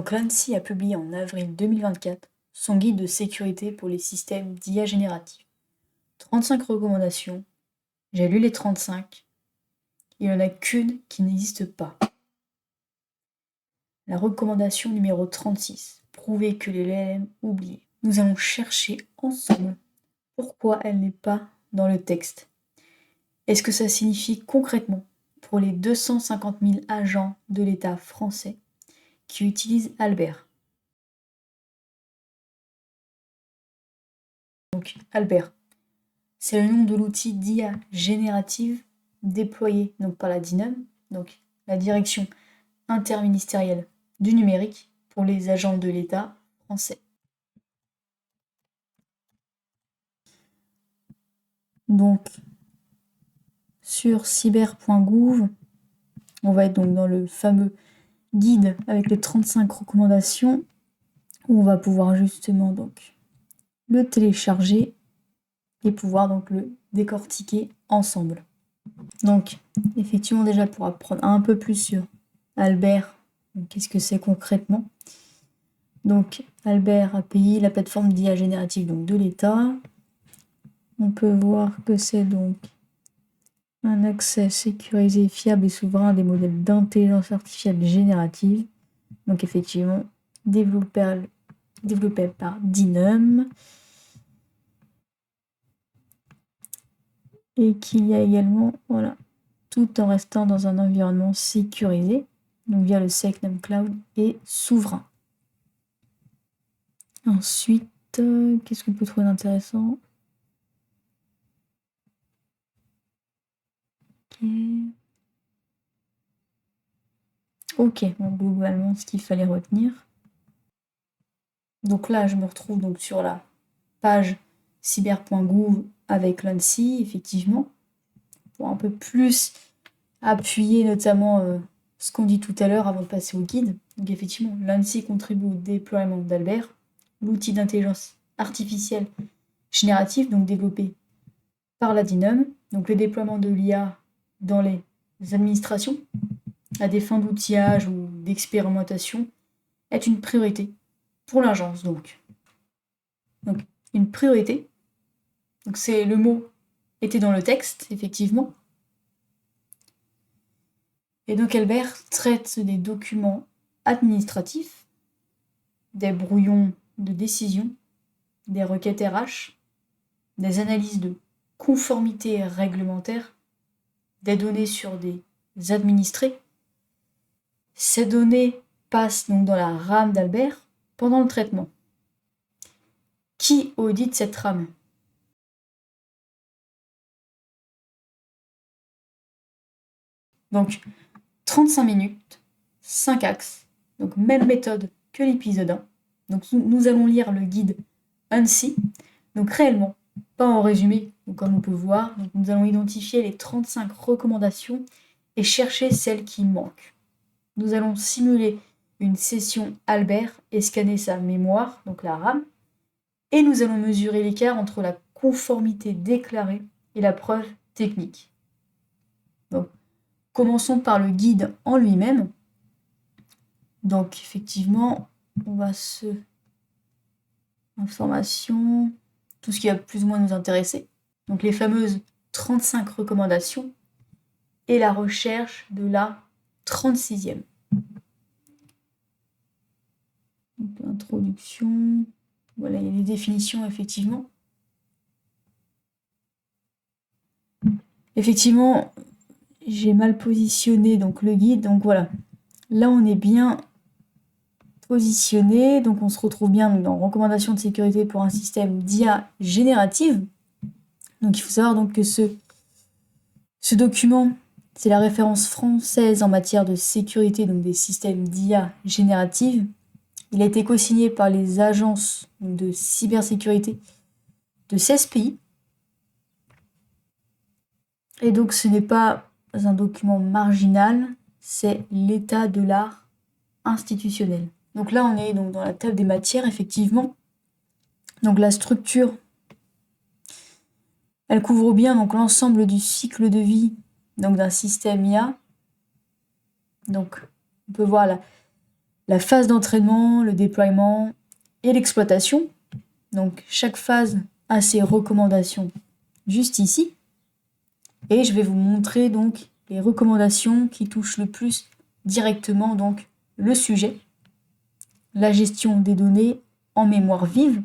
Donc l'ANSSI a publié en avril 2024 son guide de sécurité pour les systèmes d'IA génératifs. 35 recommandations, j'ai lu les 35, il n'y en a qu'une qui n'existe pas. La recommandation numéro 36, prouver que les LLM oubliés. Nous allons chercher ensemble pourquoi elle n'est pas dans le texte. Est-ce que ça signifie concrètement pour les 250 000 agents de l'État français qui utilisent Albert? Donc Albert, c'est le nom de l'outil d'IA générative déployé donc, par la DINUM, donc la Direction interministérielle du numérique pour les agents de l'État français. Donc, sur cyber.gouv, on va être donc dans le fameux guide avec les 35 recommandations, où on va pouvoir justement donc le télécharger et pouvoir donc le décortiquer ensemble. Donc, effectivement, déjà pour apprendre un peu plus sur Albert, qu'est-ce que c'est concrètement? Donc, Albert API, la plateforme d'IA générative donc, de l'État. On peut voir que c'est donc un accès sécurisé, fiable et souverain à des modèles d'intelligence artificielle générative. Donc, effectivement, développé par DINUM. Et qu'il y a également, voilà, tout en restant dans un environnement sécurisé, donc via le SecNum Cloud et souverain. Ensuite, qu'est-ce qu'on peut trouver d'intéressant? Ok, bon, globalement, ce qu'il fallait retenir. Donc là, je me retrouve donc sur la page cyber.gouv avec l'ANSSI, effectivement, pour un peu plus appuyer notamment ce qu'on dit tout à l'heure avant de passer au guide. Donc effectivement, l'ANSSI contribue au déploiement d'Albert, l'outil d'intelligence artificielle générative, donc développé par la DINUM. Donc le déploiement de l'IA dans les administrations, à des fins d'outillage ou d'expérimentation, est une priorité pour l'agence. Donc une priorité. Donc c'est le mot était dans le texte, effectivement. Et donc Albert traite des documents administratifs, des brouillons de décision, des requêtes RH, des analyses de conformité réglementaire, des données sur des administrés. Ces données passent donc dans la RAM d'Albert pendant le traitement. Qui audite cette RAM? Donc 35 minutes, 5 axes, donc même méthode que l'épisode 1. Donc nous allons lire le guide ANSSI, donc réellement, pas en résumé, donc comme on peut voir. Donc nous allons identifier les 35 recommandations et chercher celles qui manquent. Nous allons simuler une session Albert et scanner sa mémoire, donc la RAM, et nous allons mesurer l'écart entre la conformité déclarée et la preuve technique. Donc, commençons par le guide en lui-même. Donc, effectivement, on va information, tout ce qui va plus ou moins nous intéresser. Donc, les fameuses 35 recommandations et la recherche de la 36e. Donc, introduction. Voilà, il y a les définitions, effectivement. Effectivement, j'ai mal positionné donc le guide. Donc voilà, là on est bien positionné. Donc on se retrouve bien dans recommandations de sécurité pour un système d'IA générative. Donc il faut savoir donc que ce document, c'est la référence française en matière de sécurité donc des systèmes d'IA générative. Il a été co-signé par les agences de cybersécurité de 16 pays. Et donc ce n'est pas un document marginal, c'est l'état de l'art institutionnel. Donc là, on est donc dans la table des matières, effectivement. Donc la structure, elle couvre bien donc l'ensemble du cycle de vie donc d'un système IA. Donc on peut voir la phase d'entraînement, le déploiement et l'exploitation. Donc chaque phase a ses recommandations juste ici. Et je vais vous montrer donc les recommandations qui touchent le plus directement donc le sujet, la gestion des données en mémoire vive.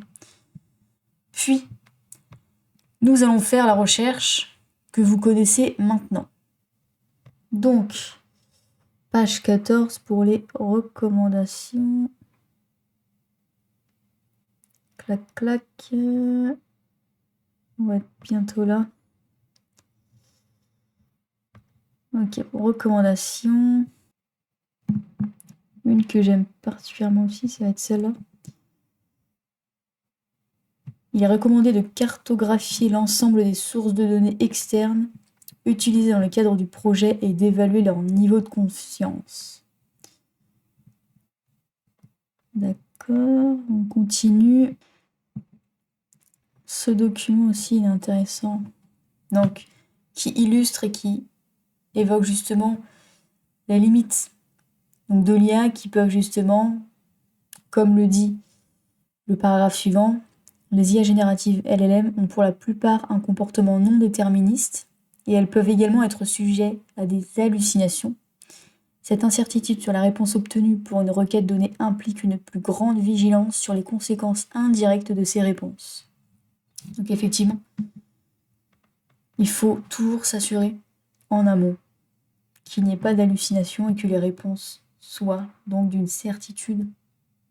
Puis, nous allons faire la recherche que vous connaissez maintenant. Donc, page 14 pour les recommandations. Clac, clac. On va être bientôt là. Ok, recommandations. Une que j'aime particulièrement aussi, ça va être celle-là. Il est recommandé de cartographier l'ensemble des sources de données externes utilisées dans le cadre du projet et d'évaluer leur niveau de conscience. D'accord, on continue. Ce document aussi il est intéressant. Donc, qui illustre et qui évoque justement les limites donc, de l'IA qui peuvent justement, comme le dit le paragraphe suivant, les IA génératives LLM ont pour la plupart un comportement non déterministe et elles peuvent également être sujets à des hallucinations. Cette incertitude sur la réponse obtenue pour une requête donnée implique une plus grande vigilance sur les conséquences indirectes de ces réponses. Donc effectivement, il faut toujours s'assurer en amont qu'il n'y ait pas d'hallucination et que les réponses soient donc d'une certitude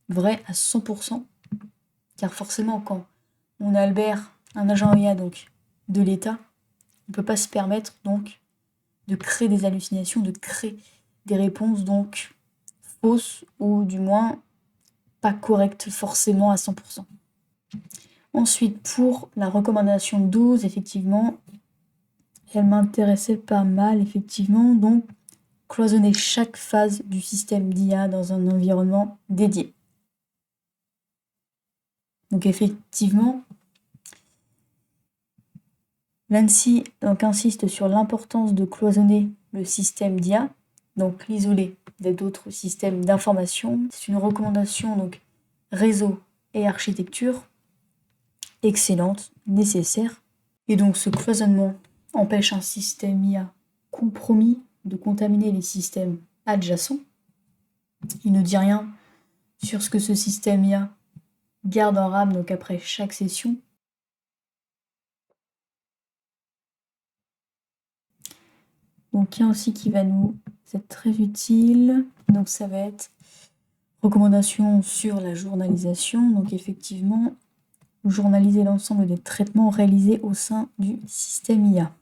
vraie à 100%. Car forcément, quand on a Albert, un agent IA donc de l'État, on ne peut pas se permettre donc de créer des hallucinations, de créer des réponses donc fausses ou du moins pas correctes forcément à 100%. Ensuite, pour la recommandation 12, effectivement, elle m'intéressait pas mal, effectivement, donc cloisonner chaque phase du système d'IA dans un environnement dédié. Donc effectivement, l'ANSSI insiste sur l'importance de cloisonner le système d'IA, donc l'isoler d'autres systèmes d'information. C'est une recommandation donc réseau et architecture excellente, nécessaire. Et donc ce cloisonnement empêche un système IA compromis de contaminer les systèmes adjacents. Il ne dit rien sur ce que ce système IA garde en RAM donc après chaque session. Donc il y a aussi qui va nous être très utile. Donc ça va être recommandation sur la journalisation. Donc effectivement, journaliser l'ensemble des traitements réalisés au sein du système IA.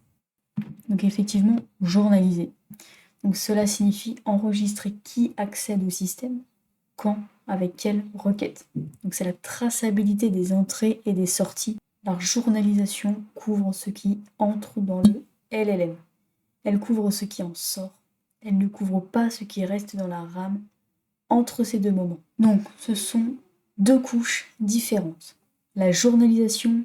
Donc effectivement, journaliser. Donc cela signifie enregistrer qui accède au système, quand, avec quelle requête. Donc c'est la traçabilité des entrées et des sorties. La journalisation couvre ce qui entre dans le LLM. Elle couvre ce qui en sort. Elle ne couvre pas ce qui reste dans la RAM entre ces deux moments. Donc ce sont deux couches différentes. La journalisation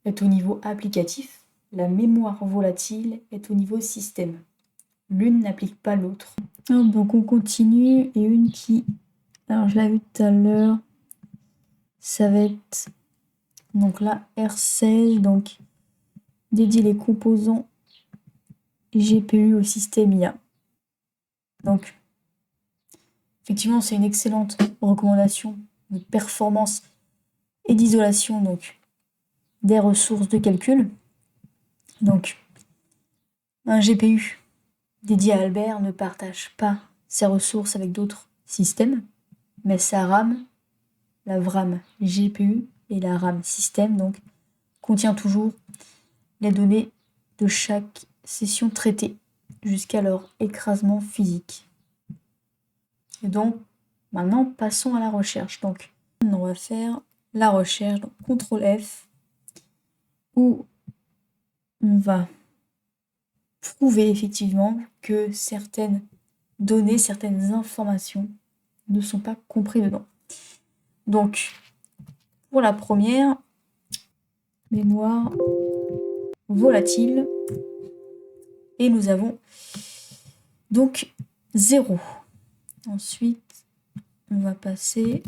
est au niveau applicatif, la mémoire volatile est au niveau système. L'une n'applique pas l'autre. Donc on continue, et une qui, alors je l'ai vu tout à l'heure, ça va être donc la R16, donc dédier les composants GPU au système IA. Donc effectivement c'est une excellente recommandation de performance et d'isolation donc des ressources de calcul. Donc un GPU dédié à Albert ne partage pas ses ressources avec d'autres systèmes, mais sa RAM, la RAM GPU et la RAM système, donc, contient toujours les données de chaque session traitée jusqu'à leur écrasement physique. Et donc, maintenant, passons à la recherche. Donc, on va faire la recherche, donc CTRL F, où on va prouver effectivement que certaines données, certaines informations ne sont pas comprises dedans. Donc, pour la première, mémoire volatile, et nous avons donc 0. Ensuite, on va passer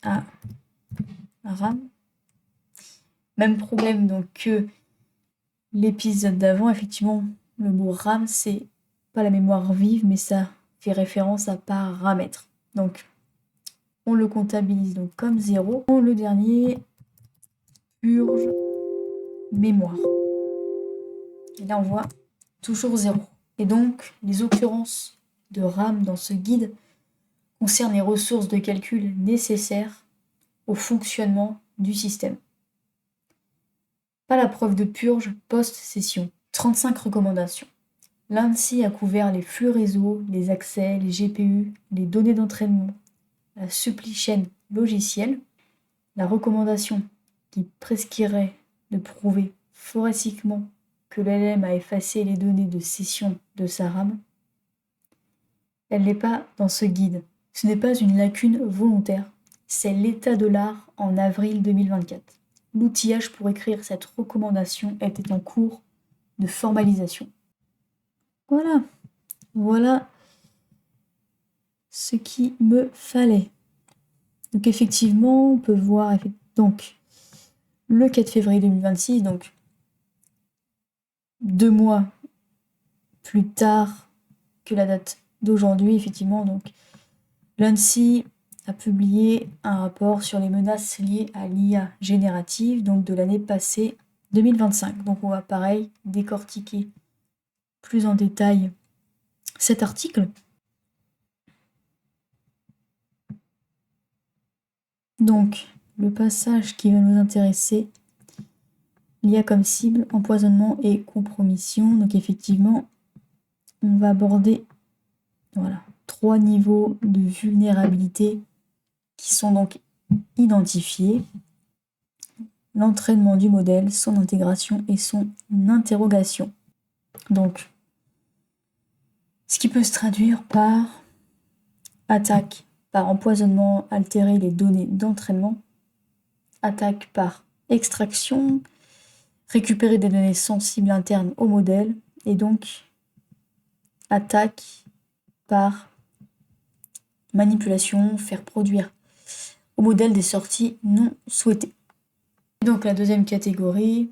à RAM. Même problème donc que l'épisode d'avant, effectivement, le mot RAM, c'est pas la mémoire vive, mais ça fait référence à paramètre. Donc, on le comptabilise donc comme 0. Le dernier, purge mémoire. Et là, on voit toujours 0. Et donc, les occurrences de RAM dans ce guide concernent les ressources de calcul nécessaires au fonctionnement du système. Pas la preuve de purge post-session. 35 recommandations. L'ANSSI a couvert les flux réseau, les accès, les GPU, les données d'entraînement, la supply chain logicielle. La recommandation qui prescrirait de prouver forensiquement que l'LM a effacé les données de session de sa RAM, elle n'est pas dans ce guide. Ce n'est pas une lacune volontaire, c'est l'état de l'art en avril 2024. L'outillage pour écrire cette recommandation était en cours de formalisation. Voilà ce qu'il me fallait. Donc effectivement, on peut voir donc le 4 février 2026, donc 2 mois plus tard que la date d'aujourd'hui, effectivement, donc l'ANSSI a publié un rapport sur les menaces liées à l'IA générative, donc de l'année passée 2025. Donc on va pareil décortiquer plus en détail cet article. Donc le passage qui va nous intéresser, l'IA comme cible, empoisonnement et compromission. Donc effectivement, on va aborder 3 niveaux de vulnérabilité qui sont donc identifiés. L'entraînement du modèle, son intégration et son interrogation. Donc, ce qui peut se traduire par attaque par empoisonnement, altérer les données d'entraînement, attaque par extraction, récupérer des données sensibles internes au modèle, et donc attaque par manipulation, faire produire au modèle des sorties non souhaitées. Et donc la deuxième catégorie,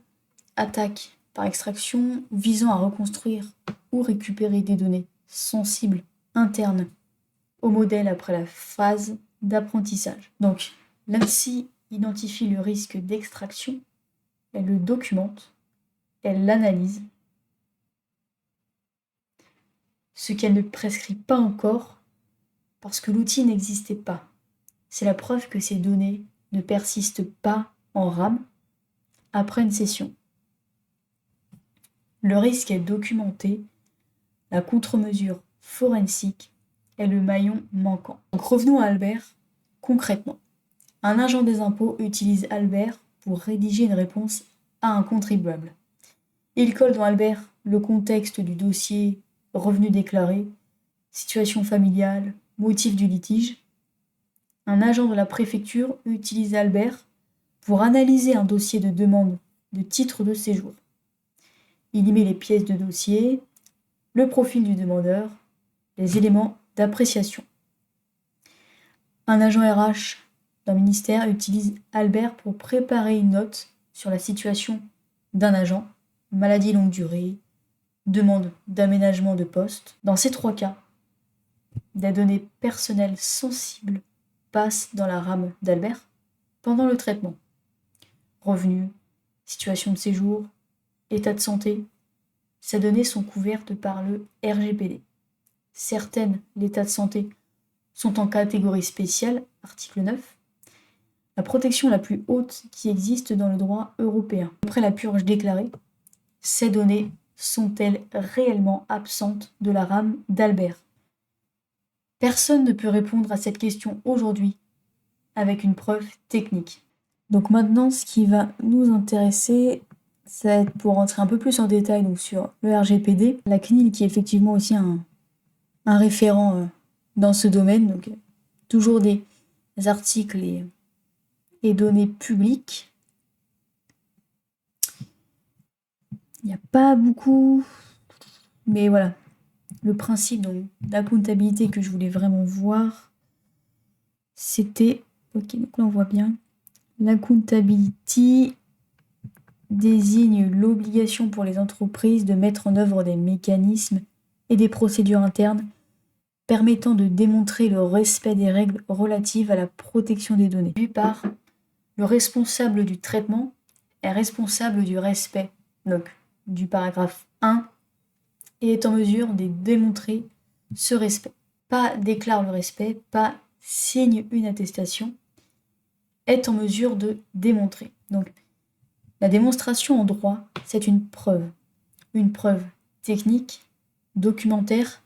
attaque par extraction, visant à reconstruire ou récupérer des données sensibles internes au modèle après la phase d'apprentissage. Donc l'ANSSI identifie le risque d'extraction, elle le documente, elle l'analyse. Ce qu'elle ne prescrit pas encore parce que l'outil n'existait pas. C'est la preuve que ces données ne persistent pas en RAM après une session. Le risque est documenté, la contre-mesure forensique est le maillon manquant. Donc revenons à Albert, concrètement. Un agent des impôts utilise Albert pour rédiger une réponse à un contribuable. Il colle dans Albert le contexte du dossier, revenu déclaré, situation familiale, motif du litige. Un agent de la préfecture utilise Albert pour analyser un dossier de demande de titre de séjour. Il y met les pièces de dossier, le profil du demandeur, les éléments d'appréciation. Un agent RH d'un ministère utilise Albert pour préparer une note sur la situation d'un agent, maladie longue durée, demande d'aménagement de poste. Dans ces 3 cas, des données personnelles sensibles passent dans la RAM d'Albert pendant le traitement. Revenus, situation de séjour, état de santé. Ces données sont couvertes par le RGPD. Certaines, l'état de santé, sont en catégorie spéciale, article 9. La protection la plus haute qui existe dans le droit européen. Après la purge déclarée, ces données sont-elles réellement absentes de la RAM d'Albert? Personne ne peut répondre à cette question aujourd'hui avec une preuve technique. Donc maintenant, ce qui va nous intéresser, ça va être pour rentrer un peu plus en détail donc, sur le RGPD, la CNIL qui est effectivement aussi un référent dans ce domaine, donc toujours des articles et données publiques. Il n'y a pas beaucoup, mais voilà, le principe donc d'accountabilité que je voulais vraiment voir, c'était... Ok, donc là on voit bien. L'accountability désigne l'obligation pour les entreprises de mettre en œuvre des mécanismes et des procédures internes permettant de démontrer le respect des règles relatives à la protection des données. Vu par le responsable du traitement est responsable du respect, donc du paragraphe 1, et est en mesure de démontrer ce respect. Pas déclare le respect, pas signe une attestation, est en mesure de démontrer. Donc, la démonstration en droit, c'est une preuve technique, documentaire,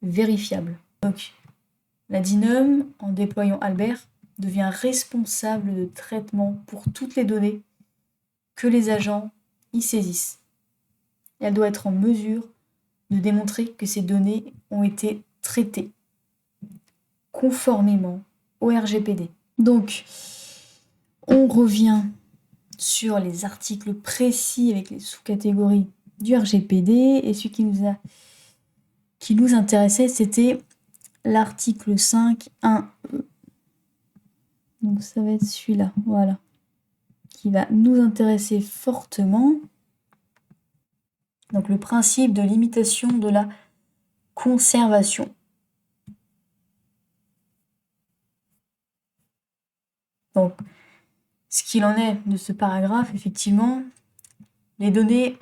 vérifiable. Donc, la DINUM, en déployant Albert, devient responsable de traitement pour toutes les données que les agents y saisissent. Elle doit être en mesure de démontrer que ces données ont été traitées conformément au RGPD. Donc, on revient sur les articles précis avec les sous-catégories du RGPD, et ce qui nous intéressait, c'était l'article 5.1e. Donc ça va être celui-là, voilà, qui va nous intéresser fortement. Donc le principe de limitation de la conservation. Donc, ce qu'il en est de ce paragraphe, effectivement, les données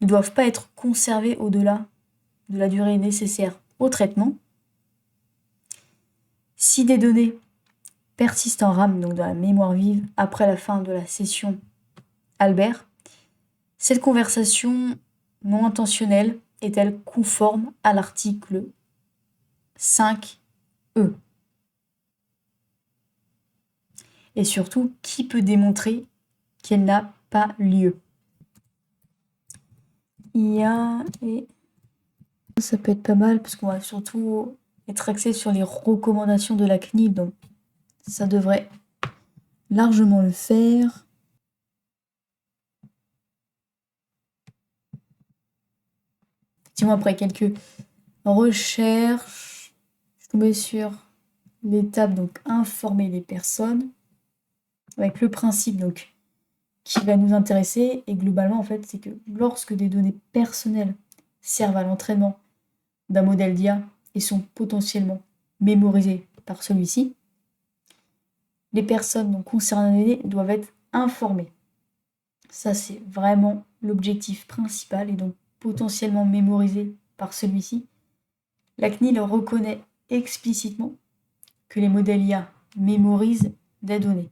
ne doivent pas être conservées au-delà de la durée nécessaire au traitement. Si des données persistent en RAM, donc dans la mémoire vive, après la fin de la session Albert, cette conversation non intentionnelle est-elle conforme à l'article 5E? Et surtout, qui peut démontrer qu'elle n'a pas lieu? Et ça peut être pas mal parce qu'on va surtout être axé sur les recommandations de la CNIL, donc ça devrait largement le faire. Effectivement, après quelques recherches, je suis tombée sur l'étape donc informer les personnes avec le principe donc qui va nous intéresser, et globalement en fait c'est que lorsque des données personnelles servent à l'entraînement d'un modèle d'IA et sont potentiellement mémorisées par celui-ci, les personnes donc concernées doivent être informées. Ça c'est vraiment l'objectif principal, et donc potentiellement mémorisées par celui-ci. La CNIL reconnaît explicitement que les modèles IA mémorisent des données.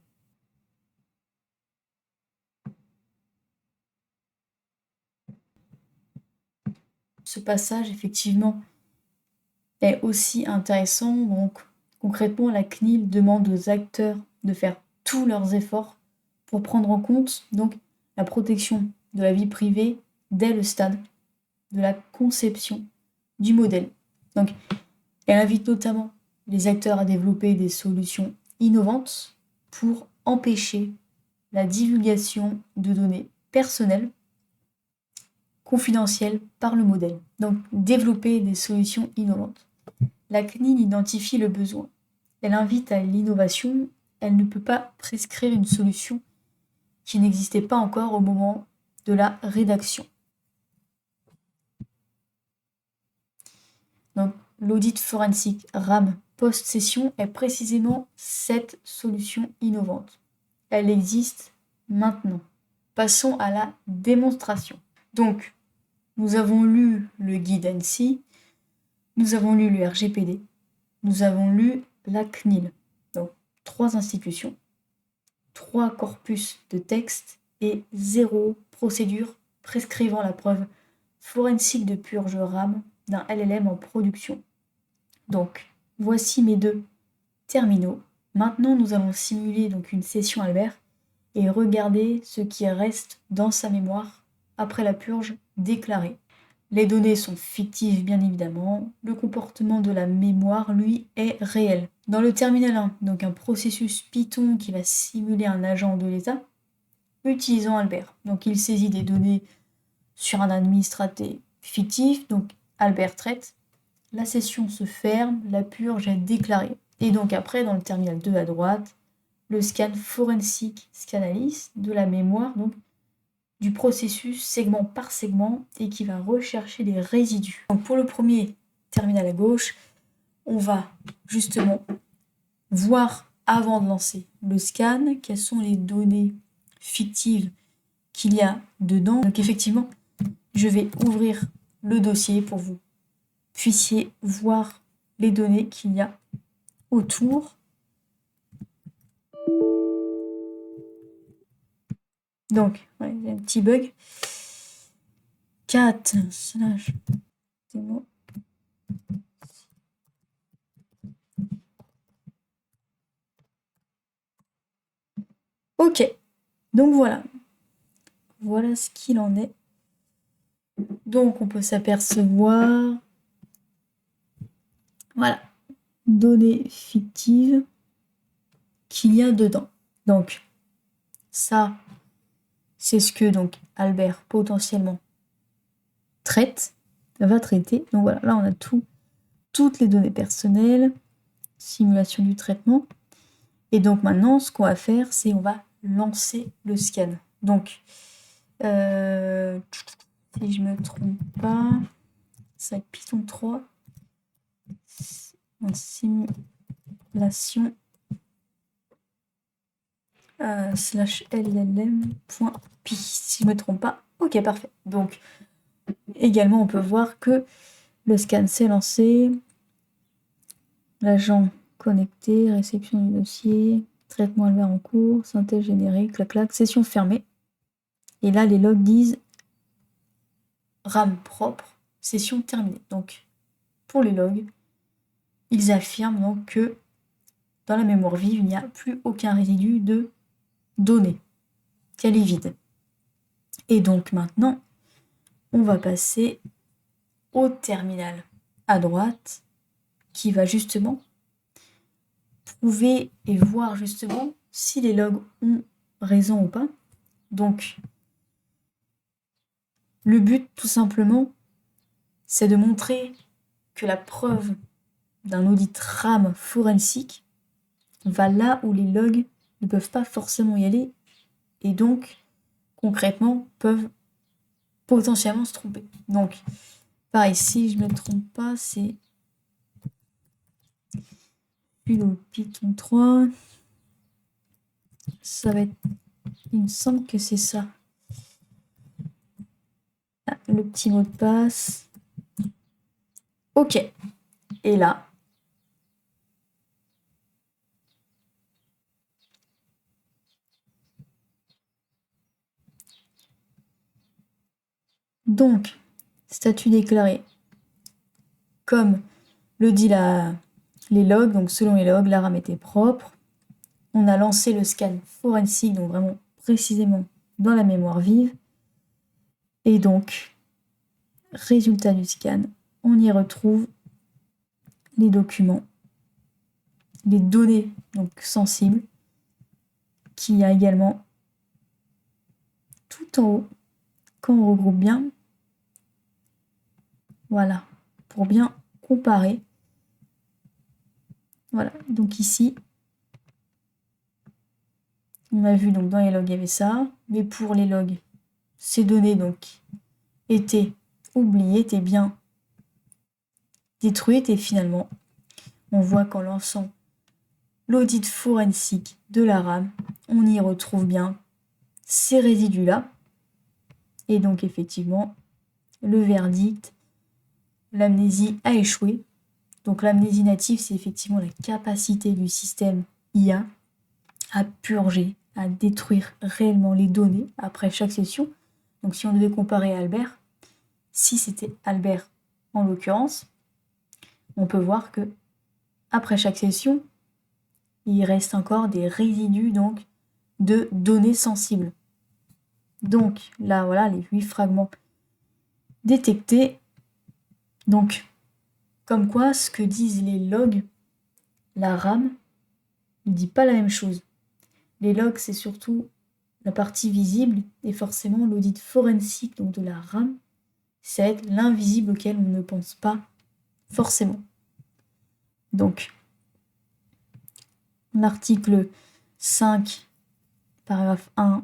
Ce passage, effectivement, est aussi intéressant. Donc, concrètement, la CNIL demande aux acteurs de faire tous leurs efforts pour prendre en compte donc, la protection de la vie privée dès le stade de la conception du modèle. Donc, elle invite notamment les acteurs à développer des solutions innovantes pour empêcher la divulgation de données personnelles confidentielles par le modèle. Donc, développer des solutions innovantes. La CNIL identifie le besoin. Elle invite à l'innovation. Elle ne peut pas prescrire une solution qui n'existait pas encore au moment de la rédaction. Donc, l'audit forensique RAM post-session est précisément cette solution innovante. Elle existe maintenant. Passons à la démonstration. Donc, nous avons lu le guide ANSSI, nous avons lu le RGPD, nous avons lu la CNIL. Donc, 3 institutions, 3 corpus de textes et 0 procédure prescrivant la preuve forensique de purge RAM d'un LLM en production. Donc, voici mes 2 terminaux. Maintenant, nous allons simuler donc une session Albert et regarder ce qui reste dans sa mémoire après la purge déclarée. Les données sont fictives bien évidemment, le comportement de la mémoire, lui, est réel. Dans le terminal 1, donc un processus Python qui va simuler un agent de l'État, utilisant Albert. Donc il saisit des données sur un administrateur fictif, donc Albert traite, la session se ferme, la purge est déclarée. Et donc après, dans le terminal 2 à droite, le scan Forensic Scanalysis de la mémoire, donc du processus segment par segment et qui va rechercher les résidus. Donc pour le premier terminal à gauche, on va justement voir avant de lancer le scan quelles sont les données fictives qu'il y a dedans. Donc effectivement, je vais ouvrir le dossier pour que vous puissiez voir les données qu'il y a autour. Donc, ouais, il y a un petit bug. 4 slash démo. Ok, donc voilà. Voilà ce qu'il en est. Donc on peut s'apercevoir, voilà, données fictives qu'il y a dedans. Donc ça, c'est ce que donc Albert potentiellement va traiter. Donc voilà, là on a toutes les données personnelles, simulation du traitement. Et donc maintenant, ce qu'on va faire, c'est on va lancer le scan. Donc, si je me trompe pas, ça va être Python 3, simulation /llm.py, si je me trompe pas. Ok, parfait. Donc, également, on peut voir que le scan s'est lancé, l'agent connecté, réception du dossier, traitement Albert en cours, synthèse générée, clac, session fermée. Et là, les logs disent RAM propre, session terminée. Donc, pour les logs, ils affirment donc que dans la mémoire vive, il n'y a plus aucun résidu de données, qu'elle est vide. Et donc maintenant, on va passer au terminal à droite qui va justement prouver et voir justement si les logs ont raison ou pas. Donc, le but, tout simplement, c'est de montrer que la preuve d'un audit RAM forensique va là où les logs ne peuvent pas forcément y aller et donc, concrètement, peuvent potentiellement se tromper. Donc, pareil, si je ne me trompe pas, c'est le Python 3. Ça va être... Il me semble que c'est ça. Ah, le petit mot de passe. Ok. Et là, donc, statut déclaré. Comme le dit les logs, donc selon les logs, la RAM était propre. On a lancé le scan forensique, donc vraiment précisément dans la mémoire vive. Et donc, résultat du scan, on y retrouve les documents, les données donc sensibles, qu'il y a également tout en haut. Quand on regroupe bien, voilà, pour bien comparer. Voilà, donc ici, on a vu donc dans les logs il y avait ça, mais pour les logs, ces données donc étaient oubliées, étaient bien détruites et finalement, on voit qu'en lançant l'audit forensique de la RAM, on y retrouve bien ces résidus-là. Et donc effectivement, le verdict, l'amnésie a échoué. Donc l'amnésie native, c'est effectivement la capacité du système IA à purger, à détruire réellement les données après chaque session. Donc si on devait comparer à Albert, si c'était Albert en l'occurrence, on peut voir que après chaque session, il reste encore des résidus donc de données sensibles. Donc là, voilà, les 8 fragments détectés. Donc, comme quoi, ce que disent les logs, la RAM ne dit pas la même chose. Les logs, c'est surtout la partie visible, et forcément l'audit forensique donc de la RAM, c'est l'invisible auquel on ne pense pas forcément. Donc, l'article 5, paragraphe 1,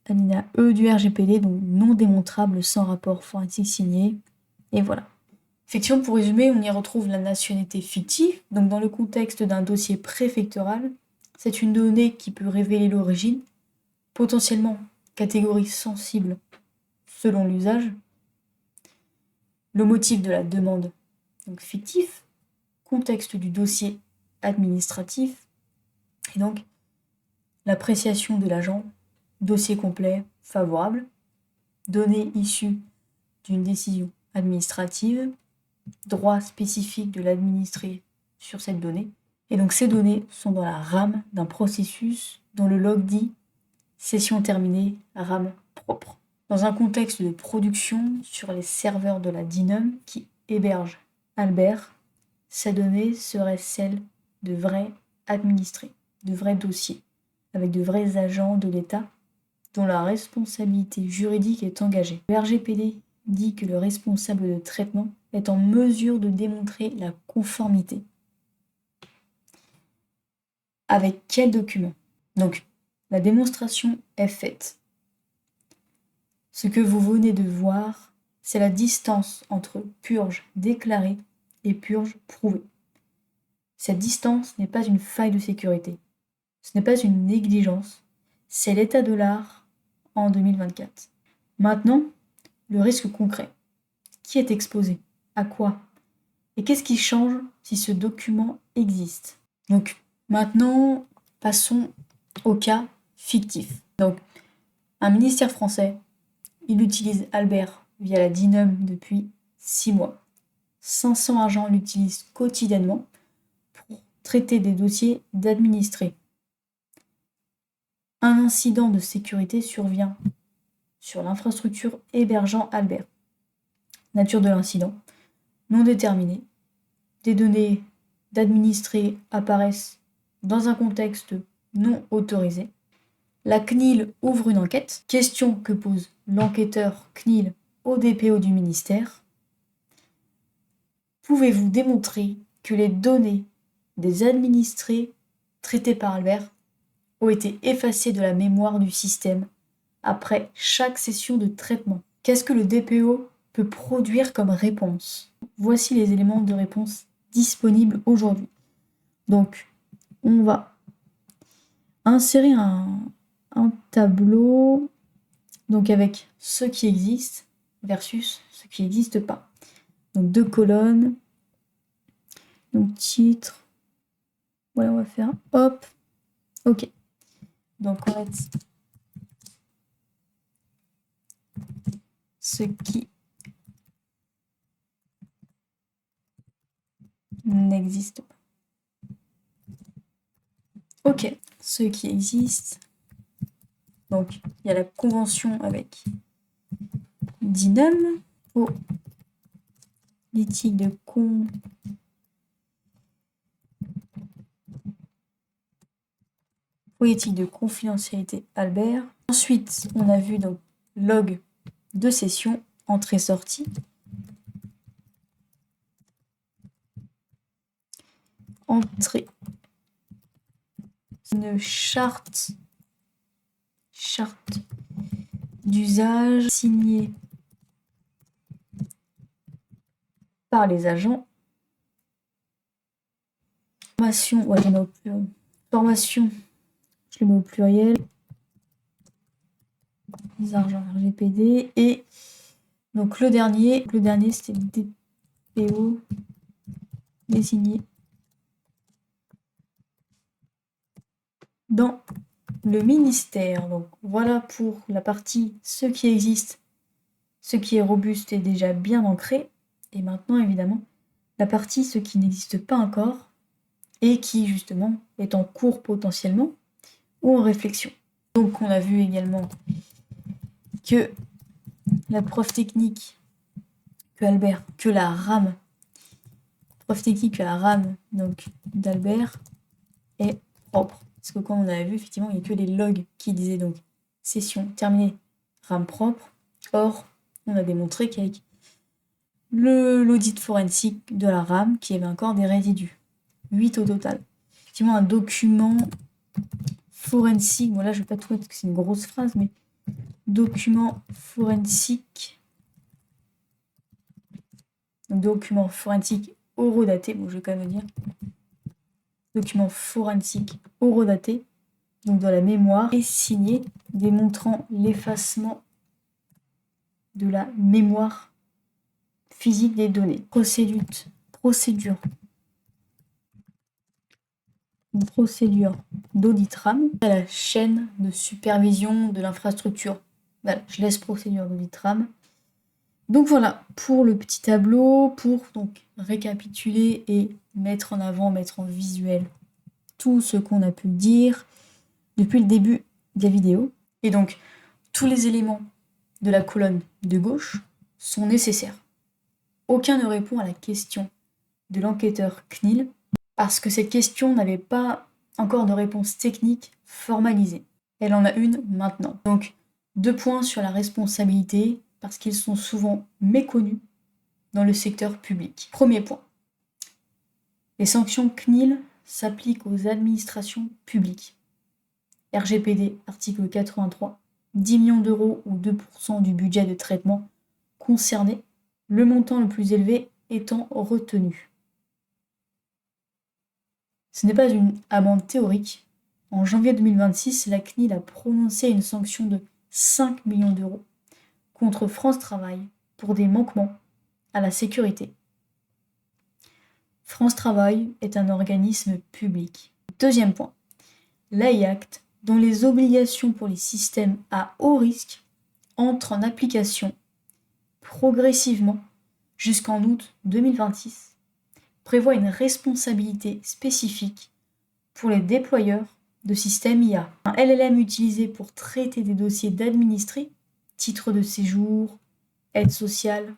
alinéa E du RGPD, donc non démontrable sans rapport forensique signé. Et voilà. Effectivement, pour résumer, on y retrouve la nationalité fictive. Donc dans le contexte d'un dossier préfectoral, c'est une donnée qui peut révéler l'origine, potentiellement catégorie sensible selon l'usage, le motif de la demande, donc fictif, contexte du dossier administratif, et donc l'appréciation de l'agent, dossier complet, favorable, données issues d'une décision administrative, droit spécifique de l'administré sur cette donnée. Et donc ces données sont dans la RAM d'un processus dont le log dit session terminée, RAM propre. Dans un contexte de production sur les serveurs de la DINUM qui héberge Albert, ces données seraient celles de vrais administrés, de vrais dossiers, avec de vrais agents de l'État dont la responsabilité juridique est engagée. Le RGPD dit que le responsable de traitement est en mesure de démontrer la conformité. Avec quel document? Donc, la démonstration est faite. Ce que vous venez de voir, c'est la distance entre purge déclarée et purge prouvée. Cette distance n'est pas une faille de sécurité. Ce n'est pas une négligence. C'est l'état de l'art en 2024. Maintenant, le risque concret. Qui est exposé? À quoi? Et qu'est-ce qui change si ce document existe? Donc, maintenant, passons au cas fictif. Donc, un ministère français, il utilise Albert via la DINUM depuis 6 mois. 500 agents l'utilisent quotidiennement pour traiter des dossiers d'administrés. Un incident de sécurité survient sur l'infrastructure hébergeant Albert. Nature de l'incident, non déterminée. Des données d'administrés apparaissent dans un contexte non autorisé. La CNIL ouvre une enquête. Question que pose l'enquêteur CNIL au DPO du ministère. Pouvez-vous démontrer que les données des administrés traités par Albert ont été effacées de la mémoire du système après chaque session de traitement? Qu'est-ce que le DPO peut produire comme réponse? Voici les éléments de réponse disponibles aujourd'hui. Donc, on va insérer un tableau donc avec ce qui existe versus ce qui n'existe pas. Donc 2 colonnes. Donc titre. Voilà, on va faire hop. Ok. Donc on va mettre ce qui n'existe pas. Ok, ce qui existe. Donc il y a la convention avec DINUM pour l'éthique de politique de confidentialité Albert. Ensuite, on a vu donc log de session, entrée-sortie. Entrée. Une charte d'usage signée par les agents. Formation, ouais, formation, je le mets au pluriel. Les agents RGPD. Et donc le dernier c'était le DPO désigné dans le ministère. Donc voilà pour la partie ce qui existe, ce qui est robuste et déjà bien ancré. Et maintenant évidemment la partie ce qui n'existe pas encore et qui justement est en cours potentiellement ou en réflexion. Donc on a vu également que la preuve technique que la RAM donc d'Albert est propre. Parce que comme on avait vu, effectivement, il n'y a que les logs qui disaient donc session terminée, RAM propre. Or, on a démontré qu'avec l'audit forensique de la RAM, qu'il y avait encore des résidus. 8 au total. effectivement un document forensique. Bon là je vais pas tout mettre parce que c'est une grosse phrase, mais document forensique. Donc document forensique horodaté. Bon, je vais quand même le dire. Document forensique horodaté, donc dans la mémoire, et signé, démontrant l'effacement de la mémoire physique des données. Procédure d'audit RAM à la chaîne de supervision de l'infrastructure. Voilà, je laisse procédure d'audit RAM. Donc voilà, pour le petit tableau, pour donc récapituler et mettre en avant, mettre en visuel tout ce qu'on a pu dire depuis le début de la vidéo. Et donc, tous les éléments de la colonne de gauche sont nécessaires. Aucun ne répond à la question de l'enquêteur CNIL parce que cette question n'avait pas encore de réponse technique formalisée. Elle en a une maintenant. Donc, 2 points sur la responsabilité parce qu'ils sont souvent méconnus dans le secteur public. Premier point. Les sanctions CNIL s'appliquent aux administrations publiques. RGPD, article 83, 10 millions d'euros ou 2% du budget de traitement concerné, le montant le plus élevé étant retenu. Ce n'est pas une amende théorique. En janvier 2026, la CNIL a prononcé une sanction de 5 millions d'euros contre France Travail pour des manquements à la sécurité. France Travail est un organisme public. Deuxième point, l'AIACT, dont les obligations pour les systèmes à haut risque entrent en application progressivement jusqu'en août 2026, prévoit une responsabilité spécifique pour les déployeurs de systèmes IA. Un LLM utilisé pour traiter des dossiers d'administrés, titre de séjour, aide sociale,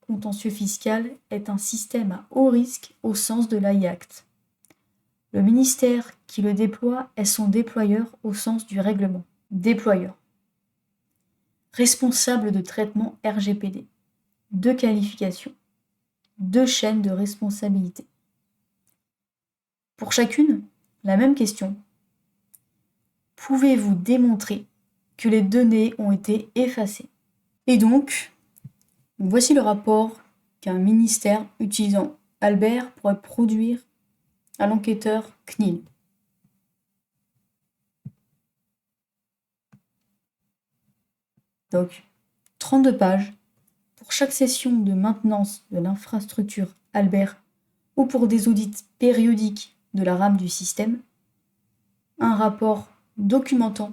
contentieux fiscal, est un système à haut risque au sens de l'AIACT. Le ministère qui le déploie est son déployeur au sens du règlement. Déployeur. Responsable de traitement RGPD. 2 qualifications. 2 chaînes de responsabilité. Pour chacune, la même question. Pouvez-vous démontrer que les données ont été effacées? Et donc, voici le rapport qu'un ministère utilisant Albert pourrait produire à l'enquêteur CNIL. Donc, 32 pages pour chaque session de maintenance de l'infrastructure Albert ou pour des audits périodiques de la RAM du système. Un rapport documentant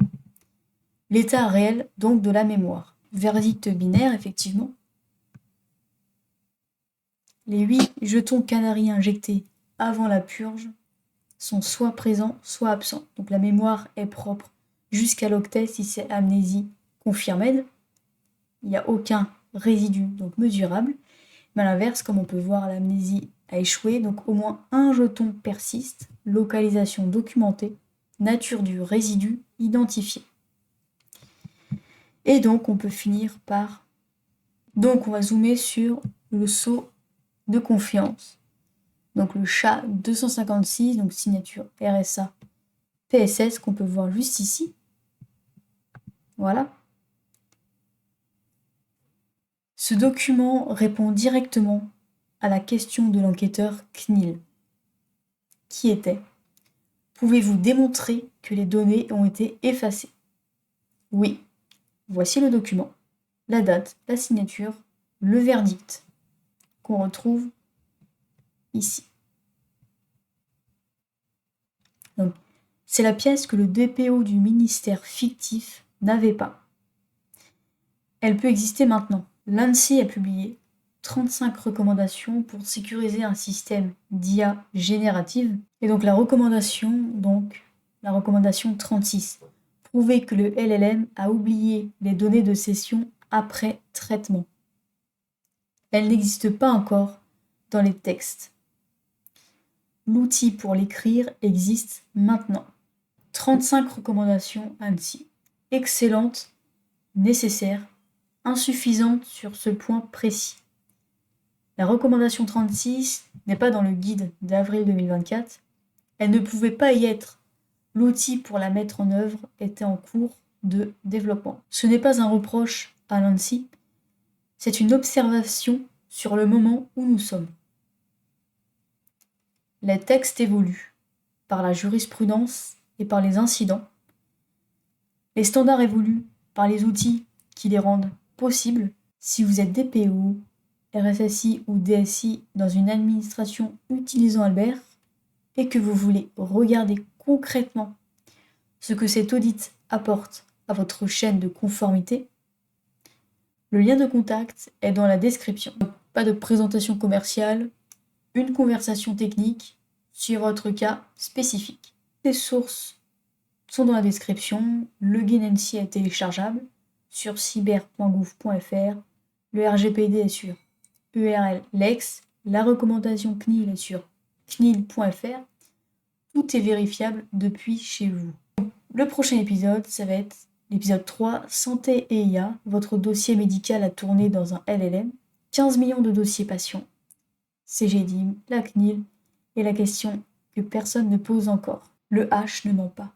l'état réel donc de la mémoire. Verdict binaire, effectivement. Les 8 jetons canaries injectés avant la purge sont soit présents, soit absents. Donc la mémoire est propre jusqu'à l'octet si c'est amnésie confirmée. Il n'y a aucun résidu donc mesurable. Mais à l'inverse, comme on peut voir, l'amnésie a échoué, donc au moins un jeton persiste, localisation documentée, nature du résidu identifié. Et donc on peut finir par... Donc on va zoomer sur le sceau de confiance. Donc le chat 256, donc signature RSA PSS qu'on peut voir juste ici. Voilà. Ce document répond directement à la question de l'enquêteur CNIL, qui était: pouvez-vous démontrer que les données ont été effacées? Oui. Voici le document, la date, la signature, le verdict qu'on retrouve ici. Donc, c'est la pièce que le DPO du ministère fictif n'avait pas. Elle peut exister maintenant. L'ANSSI a publié 35 recommandations pour sécuriser un système d'IA générative. Et donc la recommandation 36, prouver que le LLM a oublié les données de session après traitement. Elle n'existe pas encore dans les textes. L'outil pour l'écrire existe maintenant. 35 recommandations ANSSI. Excellentes, nécessaires, insuffisantes sur ce point précis. La recommandation 36 n'est pas dans le guide d'avril 2024, Elle ne pouvait pas y être. L'outil pour la mettre en œuvre était en cours de développement. Ce n'est pas un reproche à l'ANSSI, c'est une observation sur le moment où nous sommes. Les textes évoluent par la jurisprudence et par les incidents. Les standards évoluent par les outils qui les rendent possibles. Si vous êtes DPO, RSSI ou DSI dans une administration utilisant Albert et que vous voulez regarder concrètement ce que cet audit apporte à votre chaîne de conformité, le lien de contact est dans la description. Pas de présentation commerciale, une conversation technique sur votre cas spécifique. Les sources sont dans la description, le guide ANSSI est téléchargeable sur cyber.gouv.fr, le RGPD est sur URL Lex, la recommandation CNIL est sur CNIL.fr, tout est vérifiable depuis chez vous. Le prochain épisode, ça va être l'épisode 3, Santé et IA, votre dossier médical à tourner dans un LLM, 15 millions de dossiers patients, CGDIM, la CNIL, et la question que personne ne pose encore. Le H ne ment pas.